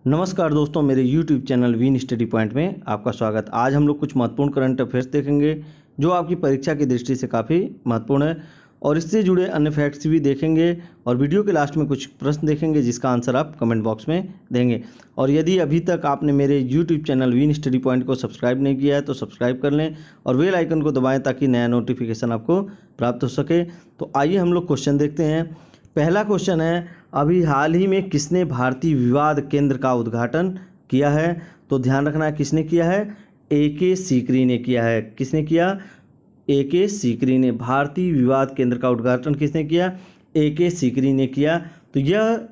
नमस्कार दोस्तों, मेरे YouTube channel win study point में आपका स्वागत। आज हम लोग कुछ महत्वपूर्ण करंट अफेयर्स देखेंगे जो आपकी परीक्षा की दृष्टि से काफ़ी महत्वपूर्ण है और इससे जुड़े अन्य फैक्ट्स भी देखेंगे और वीडियो के लास्ट में कुछ प्रश्न देखेंगे जिसका आंसर आप कमेंट बॉक्स में देंगे। और यदि अभी तक आपने मेरे YouTube channel win study point को सब्सक्राइब नहीं किया है तो सब्सक्राइब कर लें और बेल आइकन को दबाएँ ताकि नया नोटिफिकेशन आपको प्राप्त हो सके। तो आइए हम लोग क्वेश्चन देखते हैं। पहला क्वेश्चन है, अभी हाल ही में किसने भारतीय विवाद केंद्र का उद्घाटन किया है? तो ध्यान रखना, किसने किया है? AK सीकरी ने किया है। किसने किया? AK सीकरी ने। भारतीय विवाद केंद्र का उद्घाटन किसने किया? AK सीकरी ने किया। तो यह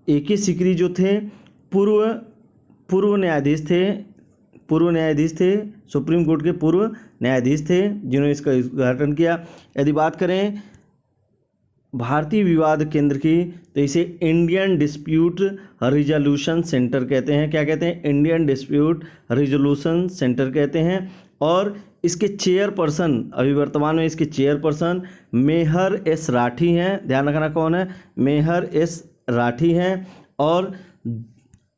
AK सीकरी जो थे पूर्व न्यायाधीश थे, सुप्रीम कोर्ट के पूर्व न्यायाधीश थे जिन्होंने इसका उद्घाटन किया। यदि बात करें भारतीय विवाद केंद्र की तो इसे इंडियन डिस्प्यूट रिजोल्यूशन सेंटर कहते हैं। क्या कहते हैं? इंडियन डिस्प्यूट रिजोल्यूशन सेंटर कहते हैं। और इसके चेयरपर्सन, अभी वर्तमान में इसके चेयरपर्सन मेहर एस राठी हैं। ध्यान रखना कौन है? मेहर एस राठी हैं।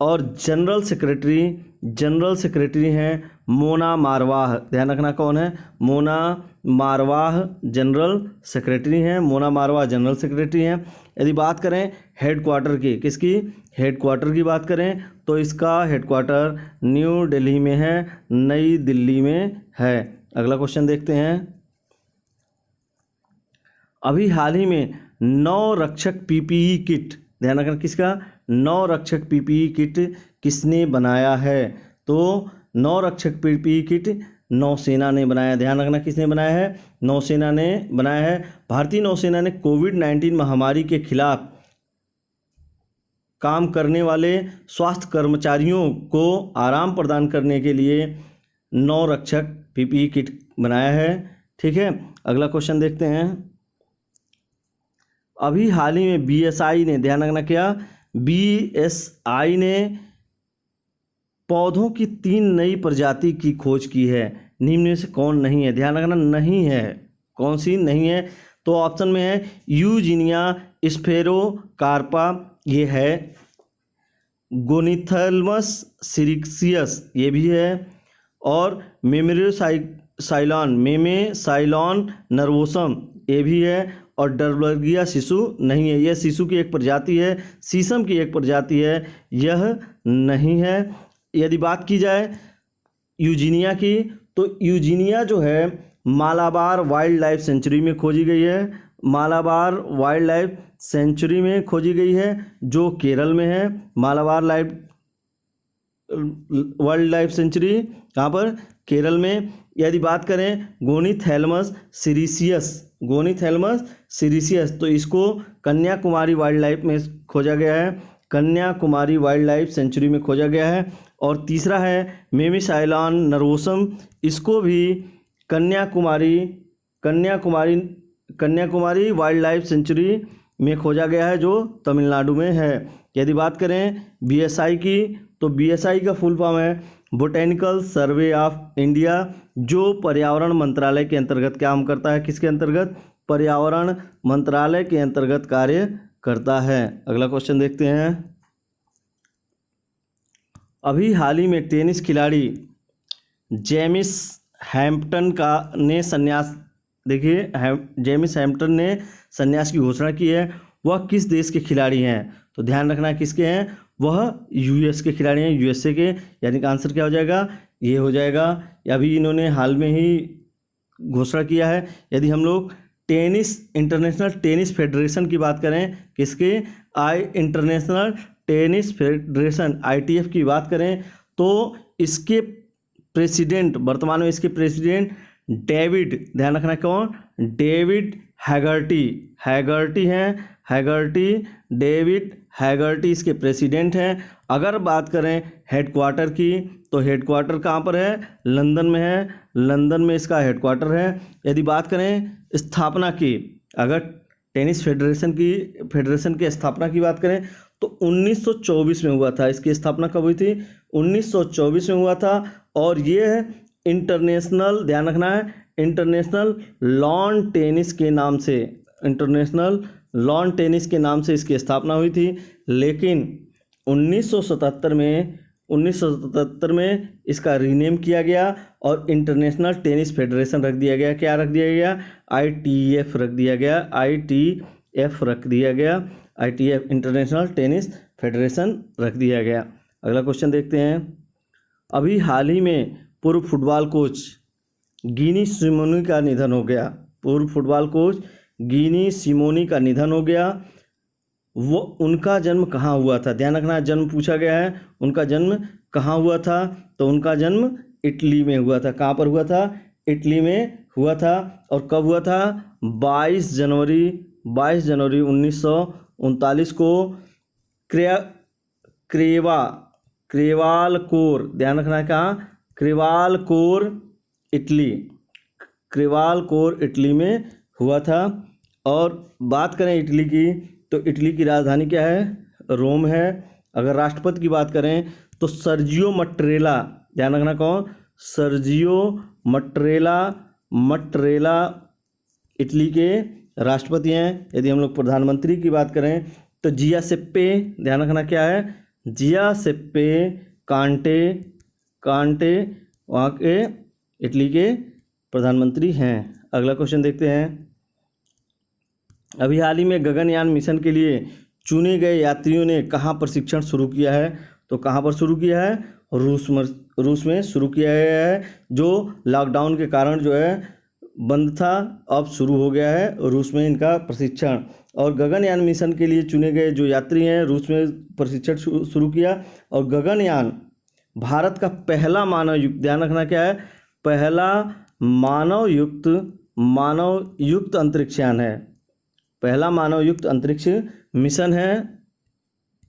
और जनरल सेक्रेटरी हैं मोना मारवाह। ध्यान रखना कौन है? मोना मारवाह जनरल सेक्रेटरी हैं। मोना मारवाह जनरल सेक्रेटरी हैं। यदि बात करें हेडक्वार्टर की, किसकी? हेडक्वार्टर की बात करें तो इसका हेडक्वार्टर न्यू दिल्ली में है, नई दिल्ली में है। अगला क्वेश्चन देखते हैं। अभी हाल ही में 9 रक्षक PPE किट, ध्यान रखना किसका? 9 रक्षक PPE किट किसने बनाया है? तो 9 रक्षक PPE किट नौसेना ने बनाया। ध्यान रखना किसने बनाया है? नौसेना ने बनाया है। भारतीय नौसेना ने कोविड-19 महामारी के खिलाफ काम करने वाले स्वास्थ्य कर्मचारियों को आराम प्रदान करने के लिए 9 रक्षक PPE किट बनाया है। ठीक है, अगला क्वेश्चन देखते हैं। अभी हाल ही में BSI ने, ध्यान रखना क्या? BSI ने पौधों की 3 नई प्रजाति की खोज की है। निम्न में से कौन नहीं है? ध्यान रखना, नहीं है। कौन सी नहीं है? तो ऑप्शन में है यूजीनिया स्फेरोकार्पा, ये है। गोनिथेलमस सिरिक्सियस, ये भी है। और मेमेसाइलॉन नर्वोसम, ये भी है। और डरबर्गिया शिशु नहीं है, यह शिशु की एक प्रजाति है, शीशम की एक प्रजाति है, यह नहीं है। यदि बात की जाए यूजीनिया की तो यूजीनिया जो है मालाबार वाइल्ड लाइफ सेंचुरी में खोजी गई है। मालाबार वाइल्ड लाइफ सेंचुरी में खोजी गई है जो केरल में है। मालाबार वाइल्ड लाइफ सेंचुरी कहाँ पर? केरल में। यदि बात करें गोनीथेलमस सीरीसियस तो इसको कन्याकुमारी वाइल्ड लाइफ में खोजा गया है, कन्याकुमारी वाइल्ड लाइफ सेंचुरी में खोजा गया है। और तीसरा है मेमेसाइलॉन नर्वोसम, इसको भी कन्याकुमारी वाइल्ड लाइफ सेंचुरी में खोजा गया है जो तमिलनाडु में है। यदि बात करें BSI की तो BSI का फुल फॉर्म है बोटेनिकल सर्वे ऑफ इंडिया, जो पर्यावरण मंत्रालय के अंतर्गत काम करता है। किसके अंतर्गत? पर्यावरण मंत्रालय के अंतर्गत कार्य करता है। अगला क्वेश्चन देखते हैं। अभी हाल ही में टेनिस खिलाड़ी जेमिस हैम्पटन ने संन्यास, देखिए जेमिस हैम्पटन ने संन्यास की घोषणा की है। वह किस देश के खिलाड़ी हैं? तो ध्यान रखना किसके हैं? वह US के खिलाड़ी हैं, USA के। यानी कि आंसर क्या हो जाएगा? ये हो जाएगा। अभी इन्होंने हाल में ही घोषणा किया है। यदि हम लोग इंटरनेशनल टेनिस फेडरेशन की बात करें, किसके? इंटरनेशनल टेनिस फेडरेशन ITF की बात करें तो इसके प्रेसिडेंट, वर्तमान में इसके प्रेसिडेंट डेविड, ध्यान रखना कौन? डेविड हैगर्टी हैं। डेविड हैगर्टी इसके प्रेसिडेंट हैं। अगर बात करें हेडक्वार्टर की तो हेडक्वार्टर कहाँ पर है? लंदन में है, लंदन में इसका हेडक्वार्टर है। यदि बात करें स्थापना की, अगर टेनिस फेडरेशन की स्थापना की बात करें तो 1924 में हुआ था। इसकी स्थापना कब हुई थी? 1924 में हुआ था। और ये है इंटरनेशनल, ध्यान रखना है, इंटरनेशनल लॉन टेनिस के नाम से इसकी स्थापना हुई थी। लेकिन 1977 में इसका रीनेम किया गया और इंटरनेशनल टेनिस फेडरेशन रख दिया गया। क्या रख दिया गया? ITF रख दिया गया। ITF रख दिया गया। ITF इंटरनेशनल टेनिस फेडरेशन रख दिया गया। अगला क्वेश्चन देखते हैं। अभी हाल ही में पूर्व फुटबॉल कोच गिनी सिमोनी का निधन हो गया। पूर्व फुटबॉल कोच गिनी सिमोनी का निधन हो गया। वो उनका जन्म कहाँ हुआ था? ध्यान रखना, जन्म पूछा गया है। उनका जन्म कहाँ हुआ था? तो उनका जन्म इटली में हुआ था। कहाँ पर हुआ था? इटली में हुआ था। और कब हुआ था? 22 जनवरी 1939 को क्रेवालकोर, ध्यान रखना है कहाँ? क्रेवालकोर इटली में हुआ था। और बात करें इटली की, तो इटली की राजधानी क्या है? रोम है। अगर राष्ट्रपति की बात करें तो सर्जियो मट्रेला, ध्यान रखना कौन? सर्जियो मट्रेला इटली के राष्ट्रपति हैं। यदि हम लोग प्रधानमंत्री की बात करें तो जियासेप्पे, ध्यान रखना क्या है? जियासेप्पे कांटे वहाँ के इटली के प्रधानमंत्री हैं। अगला क्वेश्चन देखते हैं। अभी हाल ही में गगनयान मिशन के लिए चुने गए यात्रियों ने कहाँ प्रशिक्षण शुरू किया है? तो कहाँ पर शुरू किया है? रूस में शुरू किया गया है, जो लॉकडाउन के कारण जो है बंद था, अब शुरू हो गया है रूस में इनका प्रशिक्षण। और गगनयान मिशन के लिए चुने गए जो यात्री हैं रूस में प्रशिक्षण शुरू किया। और गगनयान भारत का पहला मानवयुक्त, ध्यान रखना क्या है? पहला मानवयुक्त अंतरिक्षयान है। पहला मानवयुक्त अंतरिक्ष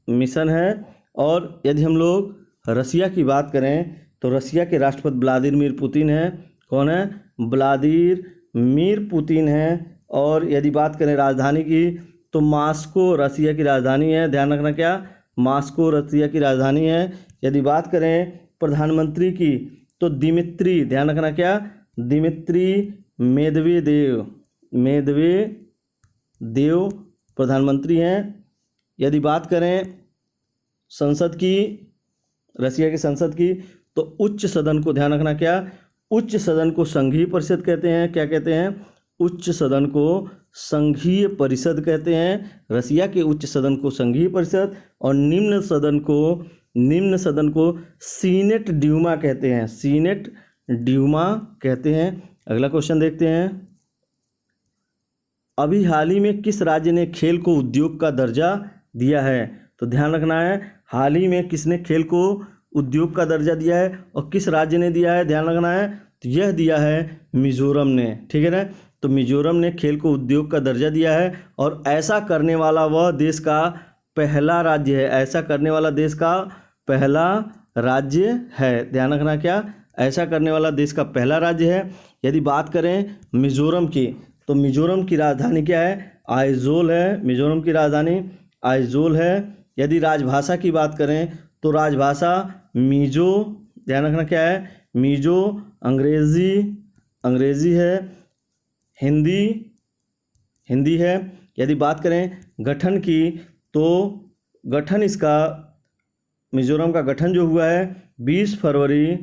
मिशन है। और यदि हम लोग रसिया की बात करें तो रसिया के राष्ट्रपति व्लादिमीर पुतिन है। कौन है? व्लादिमीर पुतिन है। और यदि बात करें राजधानी की तो मास्को रसिया की राजधानी है। ध्यान रखना क्या? मास्को रसिया की राजधानी है। यदि बात करें प्रधानमंत्री की तो दिमित्री, ध्यान रखना क्या? दिमित्री मेदवेदेव प्रधानमंत्री हैं। यदि बात करें संसद की, रसिया की संसद की, तो उच्च सदन को, ध्यान रखना क्या? उच्च सदन को संघीय परिषद कहते हैं। क्या कहते हैं? उच्च सदन को संघीय परिषद कहते हैं। रसिया के उच्च सदन को संघीय परिषद और निम्न सदन को सीनेट ड्यूमा कहते हैं। सीनेट ड्यूमा कहते हैं। अगला क्वेश्चन देखते हैं। अभी हाल ही में किस राज्य ने खेल को उद्योग का दर्जा दिया है? तो ध्यान रखना है, हाल ही में किसने खेल को उद्योग का दर्जा दिया है और किस राज्य ने दिया है? ध्यान रखना है, तो यह दिया है मिजोरम ने। ठीक है ना? तो मिजोरम ने खेल को उद्योग का दर्जा दिया है और ऐसा करने वाला वह देश का पहला राज्य है। ऐसा करने वाला देश का पहला राज्य है। ध्यान रखना क्या? ऐसा करने वाला देश का पहला राज्य है। यदि बात करें मिजोरम की, तो मिजोरम की राजधानी क्या है? आइजोल है। मिजोरम की राजधानी आइजोल है। यदि राजभाषा की बात करें तो राजभाषा मिजो, ध्यान रखना क्या है? मिजो। अंग्रेजी है। हिंदी है। यदि बात करें गठन की, तो गठन इसका मिजोरम का गठन जो हुआ है 20 फरवरी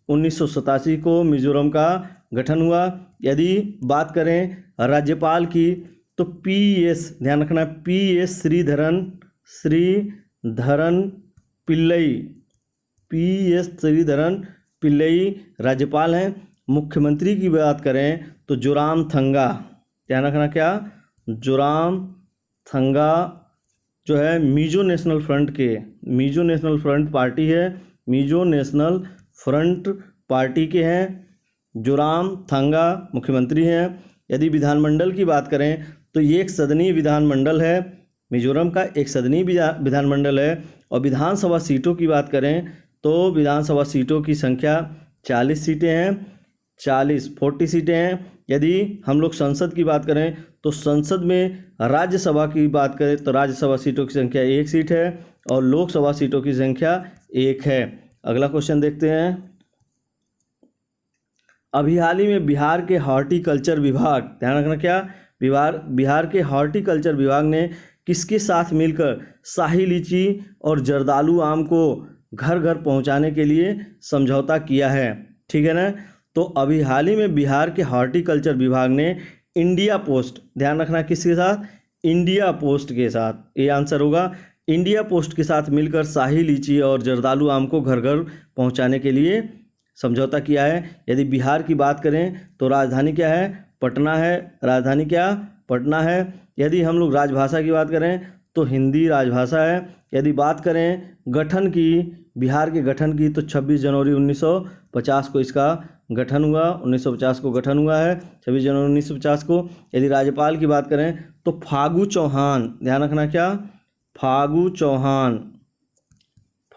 1987 को मिजोरम का गठन हुआ। यदि बात करें राज्यपाल की, तो PS, ध्यान रखना, PS श्रीधरन पिल्लई राज्यपाल हैं। मुख्यमंत्री की बात करें तो जोरामथंगा, ध्यान रखना क्या? जोरामथंगा जो है मिजो नेशनल फ्रंट पार्टी है। मिजो नेशनल फ्रंट पार्टी के हैं। जोरामथंगा मुख्यमंत्री हैं। यदि विधानमंडल की बात करें तो ये एक सदनीय विधानमंडल है। मिजोरम का एक सदनीय विधानमंडल है। और विधानसभा सीटों की बात करें तो विधानसभा सीटों की संख्या 40 सीटें हैं। 40 सीटें हैं। यदि हम लोग संसद की बात करें तो संसद में राज्यसभा की बात करें तो राज्यसभा सीटों की संख्या 1 सीट है और लोकसभा सीटों की संख्या 1 है। अगला क्वेश्चन देखते हैं। अभी हाल ही में बिहार के हॉर्टिकल्चर विभाग, ध्यान रखना क्या? बिहार के हॉर्टिकल्चर विभाग ने किसके साथ मिलकर शाही लीची और जर्दालू आम को घर घर पहुंचाने के लिए समझौता किया है? ठीक है ना। तो अभी हाल ही में बिहार के हॉर्टिकल्चर विभाग ने इंडिया पोस्ट, ध्यान रखना किसके साथ, इंडिया पोस्ट के साथ, ये आंसर होगा, इंडिया पोस्ट के साथ मिलकर शाही लीची और जर्दालू आम को घर घर पहुंचाने के लिए समझौता किया है। यदि बिहार की बात करें तो राजधानी क्या है, पटना है। राजधानी क्या, पटना है। यदि हम लोग राजभाषा की बात करें तो हिंदी राजभाषा है। यदि बात करें गठन की, बिहार के गठन की, तो 26 जनवरी 1950 को इसका गठन हुआ, 1950 को गठन हुआ है, 26 जनवरी 1950 को। यदि राज्यपाल की बात करें तो फागू चौहान, ध्यान रखना क्या, फागू चौहान,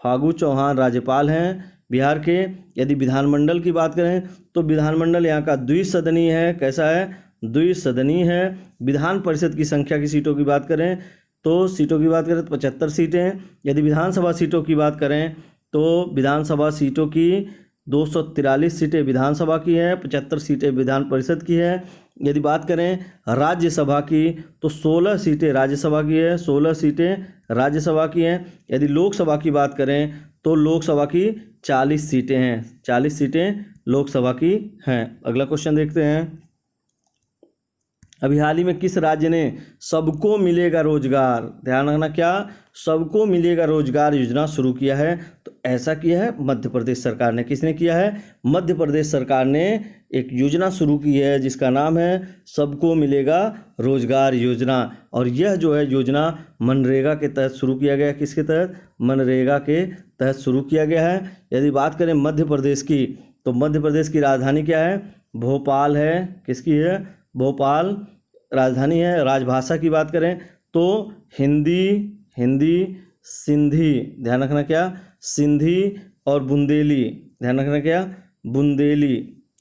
फागू चौहान राज्यपाल हैं बिहार के। यदि विधानमंडल की बात करें तो विधानमंडल यहाँ का द्विसदनीय है। कैसा है, द्विसदनीय है। विधान परिषद की संख्या की सीटों की बात करें तो सीटों की बात करें तो 75 सीटें हैं। यदि विधानसभा सीटों की बात करें तो विधानसभा सीटों की 243 सीटें विधानसभा की हैं, 75 सीटें विधान परिषद की है। यदि बात करें राज्यसभा की तो 16 सीटें राज्यसभा की है, 16 सीटें राज्यसभा की हैं। यदि लोकसभा की बात करें तो लोकसभा की 40 सीटें हैं, 40 सीटें लोकसभा की हैं। अगला क्वेश्चन देखते हैं। अभी हाल ही में किस राज्य ने सबको मिलेगा रोजगार, ध्यान रखना क्या, सबको मिलेगा रोजगार योजना शुरू किया है? तो ऐसा किया है मध्य प्रदेश सरकार ने। किसने किया है, मध्य प्रदेश सरकार ने एक योजना शुरू की है जिसका नाम है सबको मिलेगा रोजगार योजना। और यह जो है योजना मनरेगा के तहत शुरू किया गया। किसके तहत, मनरेगा के तहत शुरू किया गया है। यदि बात करें मध्य प्रदेश की तो मध्य प्रदेश की राजधानी क्या है, भोपाल है। किसकी है, भोपाल राजधानी है। राजभाषा की बात करें तो हिंदी, सिंधी, ध्यान रखना क्या, सिंधी और बुंदेली, ध्यान रखना क्या, बुंदेली,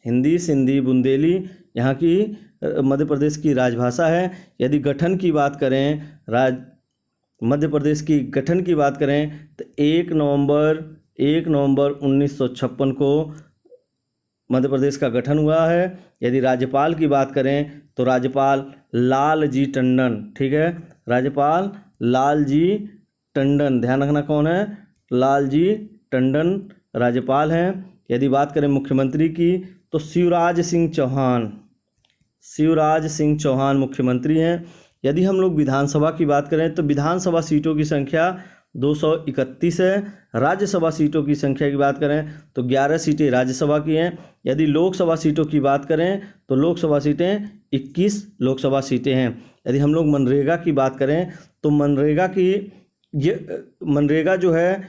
हिंदी, सिंधी, बुंदेली यहाँ की मध्य प्रदेश की राजभाषा है। यदि गठन की बात करें, मध्य प्रदेश की गठन की बात करें तो 1 नवंबर 1956 को मध्य प्रदेश का गठन हुआ है। यदि राज्यपाल की बात करें तो राज्यपाल लालजी टंडन, ठीक है, राज्यपाल लालजी टंडन, ध्यान रखना कौन है, लालजी टंडन राज्यपाल हैं। यदि बात करें मुख्यमंत्री की तो शिवराज सिंह चौहान मुख्यमंत्री हैं। यदि हम लोग विधानसभा की बात करें तो विधानसभा सीटों की संख्या 231 है। राज्यसभा सीटों की संख्या की बात करें तो 11 सीटें राज्यसभा की हैं। यदि लोकसभा सीटों की बात करें तो लोकसभा सीटें 21 लोकसभा सीटें हैं। यदि हम लोग मनरेगा की बात करें तो मनरेगा जो है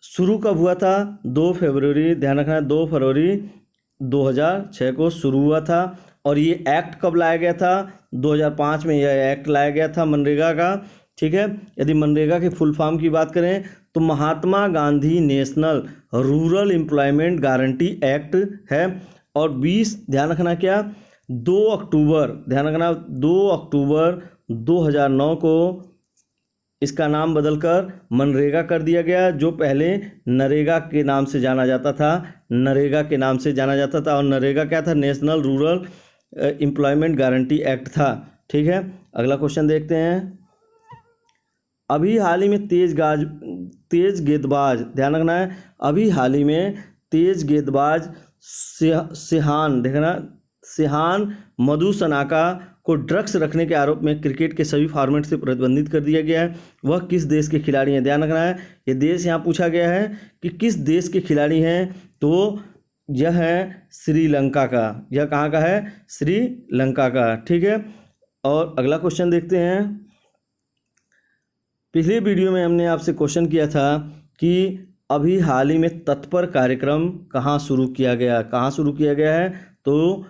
शुरू कब हुआ था, 2 फरवरी, ध्यान रखना 2 फरवरी 2006 को शुरू हुआ था। और ये एक्ट कब लाया गया था, 2005 में यह एक्ट लाया गया था मनरेगा का, ठीक है। यदि मनरेगा के फुल फॉर्म की बात करें तो Mahatma Gandhi national rural employment guarantee act है। और 20, ध्यान रखना क्या, 2 अक्टूबर, ध्यान रखना 2 अक्टूबर 2009 को इसका नाम बदलकर मनरेगा कर दिया गया, जो पहले नरेगा के नाम से जाना जाता था, नरेगा के नाम से जाना जाता था। और नरेगा क्या था, national rural employment guarantee act था, ठीक है। अगला क्वेश्चन देखते हैं। अभी हाल ही में तेज गेंदबाज, ध्यान रखना है, अभी हाल ही में तेज गेंदबाज सिहान, देखना सिहान मधुसनाका को ड्रग्स रखने के आरोप में क्रिकेट के सभी फॉर्मेट से प्रतिबंधित कर दिया गया है। वह किस देश के खिलाड़ी हैं, ध्यान रखना है, ये देश यहाँ पूछा गया है कि किस देश के खिलाड़ी हैं, तो यह है श्रीलंका का। यह कहाँ का है, श्रीलंका का, ठीक है। और अगला क्वेश्चन देखते हैं। पिछले वीडियो में हमने आपसे क्वेश्चन किया था कि अभी हाल ही में तत्पर कार्यक्रम कहाँ शुरू किया गया, कहाँ शुरू किया गया है, तो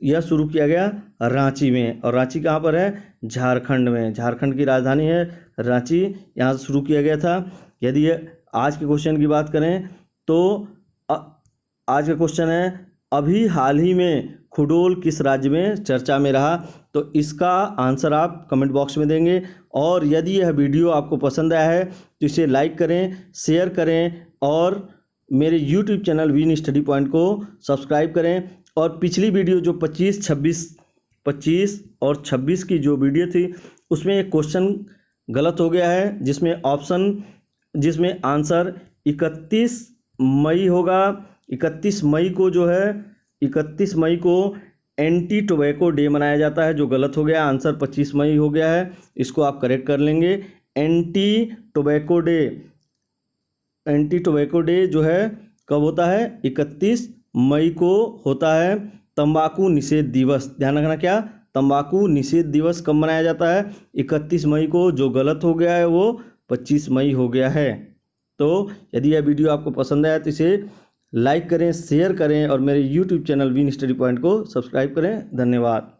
यह शुरू किया गया रांची में। और रांची कहाँ पर है, झारखंड में, झारखंड की राजधानी है रांची, यहाँ से शुरू किया गया था। यदि आज के क्वेश्चन की बात करें तो आज का क्वेश्चन है अभी हाल ही में खुडोल किस राज्य में चर्चा में रहा, तो इसका आंसर आप कमेंट बॉक्स में देंगे। और यदि यह वीडियो आपको पसंद आया है तो इसे लाइक करें, शेयर करें और मेरे YouTube channel win study point को सब्सक्राइब करें। और पिछली वीडियो जो 25 और 26 की जो वीडियो थी उसमें एक क्वेश्चन गलत हो गया है, जिसमें आंसर 31 मई होगा। 31 मई को जो है 31 मई को एंटी टोबैको डे मनाया जाता है, जो गलत हो गया। आंसर 25 मई हो गया है, इसको आप करेक्ट कर लेंगे। एंटी टोबैको डे जो है कब होता है? 31 मई को होता है। तंबाकू निषेध दिवस, ध्यान रखना, क्या तंबाकू निषेध दिवस कब मनाया जाता है? 31 मई को। जो गलत हो गया है वो 25 मई हो गया है। तो यदि यह वीडियो आपको पसंद आया तो इसे लाइक करें, शेयर करें और मेरे YouTube channel win study point को सब्सक्राइब करें। धन्यवाद।